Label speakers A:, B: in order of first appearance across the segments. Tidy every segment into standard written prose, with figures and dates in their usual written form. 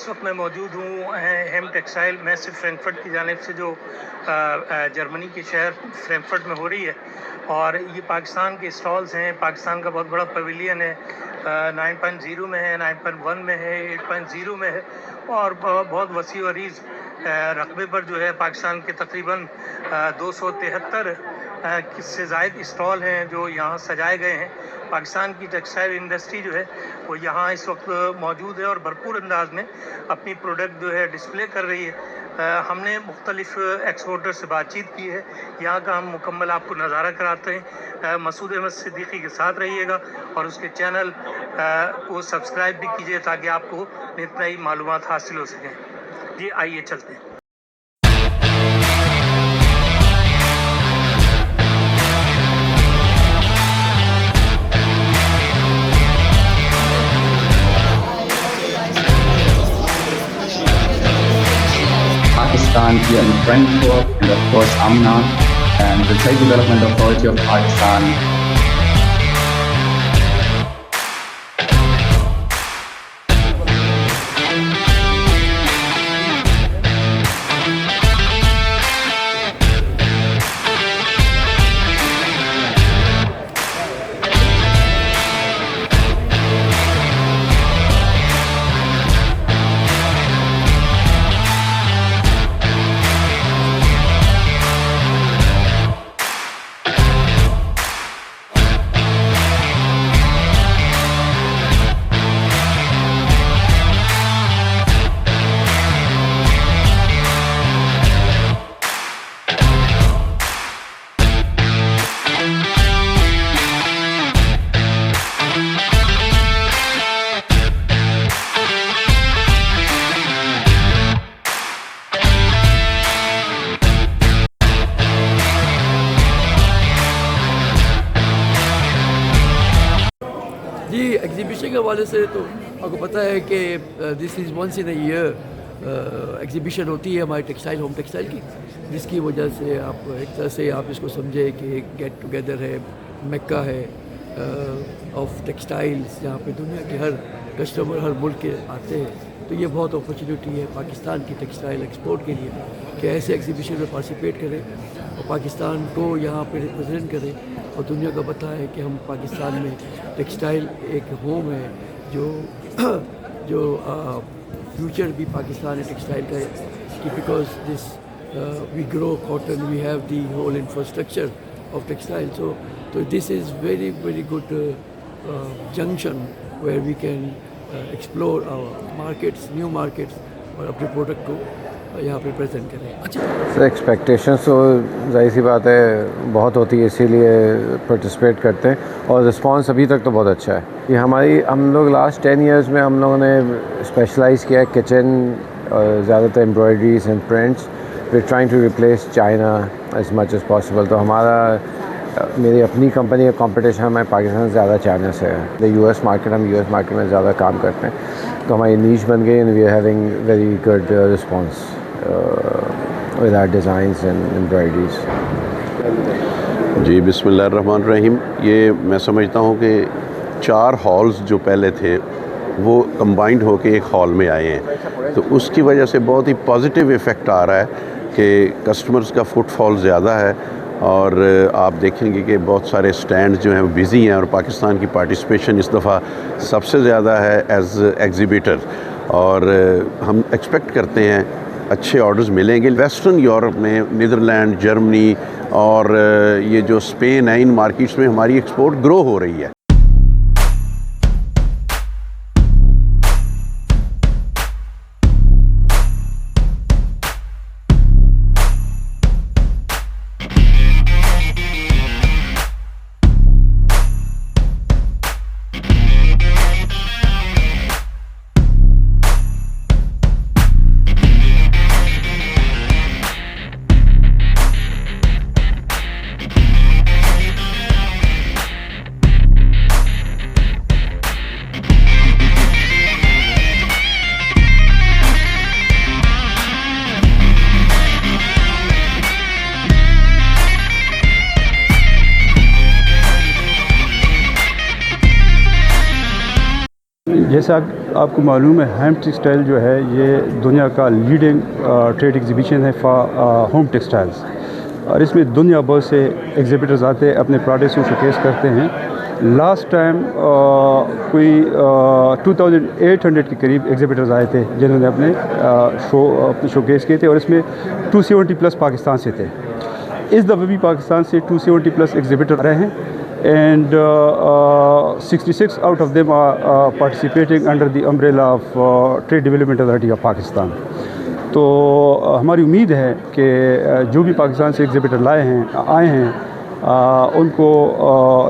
A: इस वक्त मैं मौजूद हूँ हेम टेक्सटाइल मैसिव फ्रैंकफर्ट की जानिब से, जो जर्मनी के शहर फ्रैंकफर्ट में हो रही है। और ये पाकिस्तान के स्टॉल्स हैं। पाकिस्तान का बहुत बड़ा पवेलियन है, 9.0 में है, 9.1 में है, 8.0 में है, और बहुत वसी व अरीज़ रकबे पर जो है पाकिस्तान के तकरीबन 273 से ज़ायद स्टॉल हैं जो यहाँ सजाए गए हैं। पाकिस्तान की टेक्सटाइल इंडस्ट्री जो है वो यहाँ इस वक्त मौजूद है और भरपूर अंदाज में अपनी प्रोडक्ट जो है डिस्प्ले कर रही है। हमने मुख्तलिफ एक्सपोर्टर से बातचीत की है। यहाँ का हम मुकम्मल आपको नज़ारा कराते हैं। मसूद अहमद सिद्दीकी के साथ रहिएगा और उसके चैनल को सब्सक्राइब भी कीजिए ताकि आपको नित नई मालूमात हासिल हो सकें। जी आइए चलते हैं।
B: Pakistan here in Frankfurt, and of course AMNA and the Trade Development Authority of Pakistan.
C: जी, एग्ज़िबिशन के हवाले से तो आपको पता है कि this is once in a year exhibition होती है हमारी टेक्सटाइल होम टेक्सटाइल की, जिसकी वजह से आप एक तरह से आप इसको समझे कि एक गेट टुगेदर है, मक्का है ऑफ टेक्सटाइल्स, जहाँ पे दुनिया के हर कस्टमर हर मुल्क के आते हैं। तो ये बहुत अपॉर्चुनिटी है पाकिस्तान की टेक्सटाइल एक्सपोर्ट के लिए कि ऐसे एग्ज़िबिशन में पार्टिसिपेट करें और पाकिस्तान को यहाँ पे रिप्रेजेंट करें और दुनिया को पता है कि हम पाकिस्तान में टेक्सटाइल एक होम है जो फ्यूचर भी पाकिस्तान है टेक्सटाइल का है कि because this we grow cotton, we have the whole infrastructure of textile, so this is very good junction where we can explore our markets, new markets, और अपने प्रोडक्ट को यहाँ पे प्रेजेंट करें। अच्छा,
D: एक्सपेक्टेशंस तो ज़ाहिर सी बात है बहुत होती है, इसीलिए पार्टिसिपेट करते हैं और रिस्पांस अभी तक तो बहुत अच्छा है। ये हम लोग लास्ट 10 इयर्स में हम लोगों ने स्पेशलाइज़ किया है किचन और ज़्यादातर embroideries and prints. We are trying to replace China as much as possible. तो मेरी अपनी कंपनी का कंपटीशन हमारे पाकिस्तान से ज़्यादा चाइना से है। यूएस मार्केट, हम यूएस मार्केट में ज़्यादा काम करते हैं, तो हमारी नीश बन गई and we are having very good response with our designs and embroideries.
E: जी बिस्मिल्लाहिर्रहमानिर्रहीम। ये मैं समझता हूँ कि 4 हॉल्स जो पहले थे वो कंबाइंड होके एक हॉल में आए हैं, तो उसकी वजह से बहुत ही पॉजिटिव इफ़ेक्ट आ रहा है कि कस्टमर्स का फुटफॉल ज़्यादा है और आप देखेंगे कि बहुत सारे स्टैंड जो हैं वो बिज़ी हैं और पाकिस्तान की पार्टिसिपेशन इस दफ़ा सबसे ज़्यादा है एज एग्ज़िबिटर। और हम एक्सपेक्ट करते हैं अच्छे ऑर्डर्स मिलेंगे। वेस्टर्न यूरोप में नीदरलैंड, जर्मनी और ये जो स्पेन है, इन मार्केट्स में हमारी एक्सपोर्ट ग्रो हो रही है।
F: जैसा आपको मालूम है, हेम्प टेक्सटाइल जो है ये दुनिया का लीडिंग ट्रेड एग्जीबिशन है फॉर होम टेक्सटाइल्स, और इसमें दुनिया भर से एग्जिबिटर्स आते हैं, अपने प्रोडक्ट्स को शोकेस करते हैं। लास्ट टाइम कोई 2800 के करीब एग्जिबिटर्स आए थे जिन्होंने अपने शोकेस किए थे, और इसमें 270 प्लस पाकिस्तान से थे। इस दफ़े भी पाकिस्तान से 270 प्लस एग्जिबिटर रहे हैं, and 66 out of them are participating under the umbrella of Trade Development Authority of Pakistan. तो हमारी उम्मीद है कि जो भी पाकिस्तान से एग्जिबिटर आए हैं उनको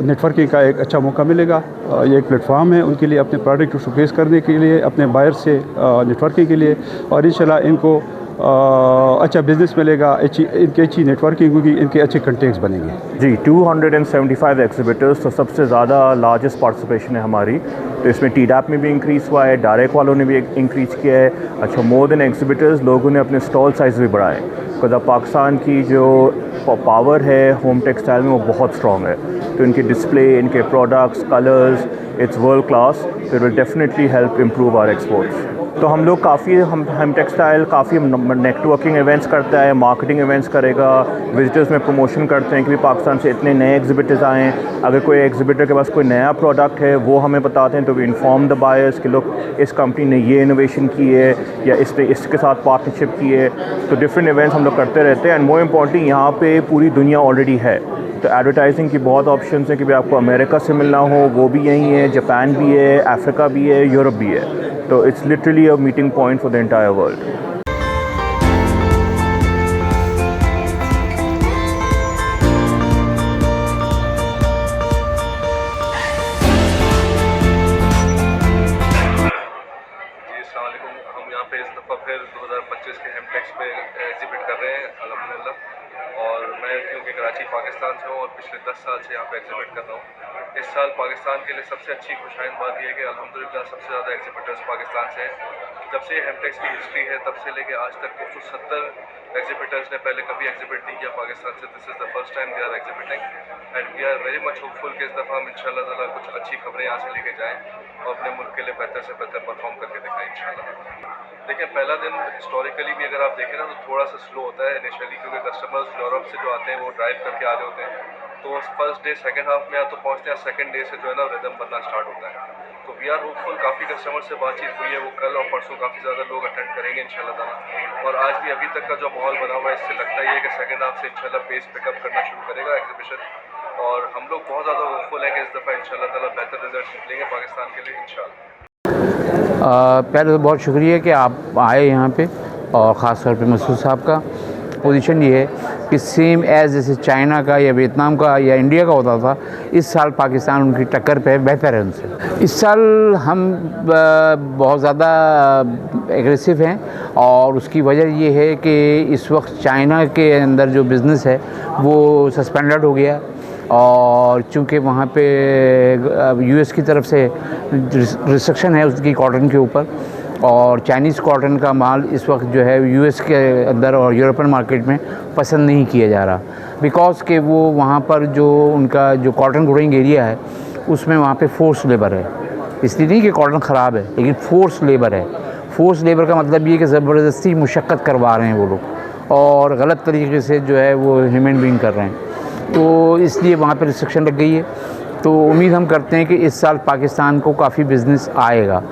F: नेटवर्किंग का एक अच्छा मौका मिलेगा। ये एक प्लेटफॉर्म है उनके लिए अपने प्रोडक्ट को शोकेस करने के लिए, अपने बायर से नेटवर्किंग के लिए, और इंशाल्लाह इनको अच्छा बिज़नेस मिलेगा, इनकी अच्छी नेटवर्किंग होगी, इनके अच्छे कंटेक्ट्स बनेंगे।
G: जी 275 एग्जिबिटर्स, तो सबसे ज़्यादा लार्जेस्ट पार्टिसिपेशन है हमारी। तो इसमें TDAP में भी इंक्रीज़ हुआ है, डायरेक्ट वालों ने भी इंक्रीज़ किया है। अच्छा, मोर देन एग्जिबिटर्स, लोगों ने अपने स्टॉल साइज़ भी बढ़ाए, बिकॉज अब पाकिस्तान की जो पावर है होम टेक्सटाइल में वो बहुत स्ट्रॉन्ग है। तो इनके डिस्प्ले, इनके products, colours, it's world class, तो it will definitely help improve our exports. तो हम लोग काफ़ी हम टेक्सटाइल काफ़ी नेटवर्किंग इवेंट्स करता है, मार्केटिंग इवेंट्स करेगा, विजिटर्स में प्रमोशन करते हैं कि पाकिस्तान से इतने नए एग्जिबिटर्स आए हैं। अगर कोई एग्जिबिटर के पास कोई नया प्रोडक्ट है वो हमें बताते हैं, तो वी इन्फॉर्म द बायर्स कि लोग इस कंपनी ने ये इनोवेशन की है या इसके साथ पार्टनरशिप की है। तो डिफरेंट इवेंट्स हम लोग करते रहते हैं, एंड मोर इम्पॉर्टेंटली यहाँ पे पूरी दुनिया ऑलरेडी है। तो एडवर्टाइजिंग की बहुत ऑप्शंस हैं कि भाई आपको अमेरिका से मिलना हो वो भी यहीं है, जापान भी है, अफ्रीका भी है, यूरोप भी है। तो it's literally a meeting point for the entire world.
H: हम यहाँ पे इस दफ़ा फिर 2025 के हेमटेक्स पे एग्जिबिट कर रहे हैं अल्हम्दुलिल्लाह। और मैं क्योंकि कराची पाकिस्तान से हूँ और पिछले 10 साल से यहाँ पे एग्जिबिट कर रहा हूँ। इस साल पाकिस्तान के लिए सबसे अच्छी खुशहाइंद बात यह है कि अल्हम्दुलिल्लाह सबसे ज़्यादा एग्जिबिटर्स पाकिस्तान से हैं। जब से हेमटेक्स की हिस्ट्री है तब से लेके आज तक 270 एग्जिबिटर्स ने पहले कभी एग्जिबिट नहीं किया पाकिस्तान से। This is the first time they are exhibiting, and we are very much hopeful कि इस दफ़ा हम इंशाल्लाह ताला कुछ अच्छी खबरें यहाँ से लेके जाएँ और अपने मुल्क के लिए बेहतर से बेहतर परफॉर्म करके दिखाएँ इंशाल्लाह। देखिए, पहला दिन हिस्टोरिकली भी अगर आप देखें ना तो थोड़ा सा स्लो होता है इनिशियली, क्योंकि कस्टमर्स यूरोप से जो आते हैं वो ड्राइव करके आ रहे होते हैं। तो फर्स्ट डे सेकंड हाफ में तो पहुँचते हैं, सेकंड डे से जो है ना रिदम बनना स्टार्ट होता है। तो वी आर होपफुल, काफ़ी कस्टमर से बातचीत हुई है, वो कल और परसों काफ़ी ज़्यादा लोग अटेंड करेंगे इंशाल्लाह ताला। और आज भी अभी तक का जो माहौल बना हुआ है इससे लगता ही है कि सेकंड हाफ से इंशाल्लाह पेस पिकअप करना शुरू करेगा एग्जीबिशन। और हम लोग बहुत ज़्यादा होपफुल हैं कि इस दफ़ा इंशाल्लाह ताला बेहतर रिजल्ट निकलेंगे पाकिस्तान के लिए इंशाल्लाह।
I: पहले तो बहुत शुक्रिया कि आप आए यहाँ पे, और ख़ास तौर पे मसूद साहब का। पोजीशन ये है कि सेम एज़ जैसे चाइना का या वियतनाम का या इंडिया का होता था, इस साल पाकिस्तान उनकी टक्कर पे बेहतर है उनसे। इस साल हम बहुत ज़्यादा एग्रेसिव हैं, और उसकी वजह ये है कि इस वक्त चाइना के अंदर जो बिज़नेस है वो सस्पेंडेड हो गया, और चूँकि वहाँ पे यूएस की तरफ से रिस्ट्रिक्शन है उसकी कॉटन के ऊपर, और चाइनीज़ कॉटन का माल इस वक्त जो है यूएस के अंदर और यूरोपियन मार्केट में पसंद नहीं किया जा रहा, बिकॉज़ के वो वहाँ पर जो उनका जो कॉटन ग्रोइंग एरिया है उसमें वहाँ पे फोर्स लेबर है। इसलिए नहीं कि कॉटन ख़राब है, लेकिन फोर्स लेबर है। फोर्स लेबर का मतलब ये कि ज़बरदस्ती मुशक्क़त करवा रहे हैं वो लोग, और गलत तरीके से जो है वो ह्यूमन बीइंग कर रहे हैं। तो इसलिए वहाँ पे रिस्ट्रिक्शन लग गई है। तो उम्मीद हम करते हैं कि इस साल पाकिस्तान को काफ़ी बिज़नेस आएगा।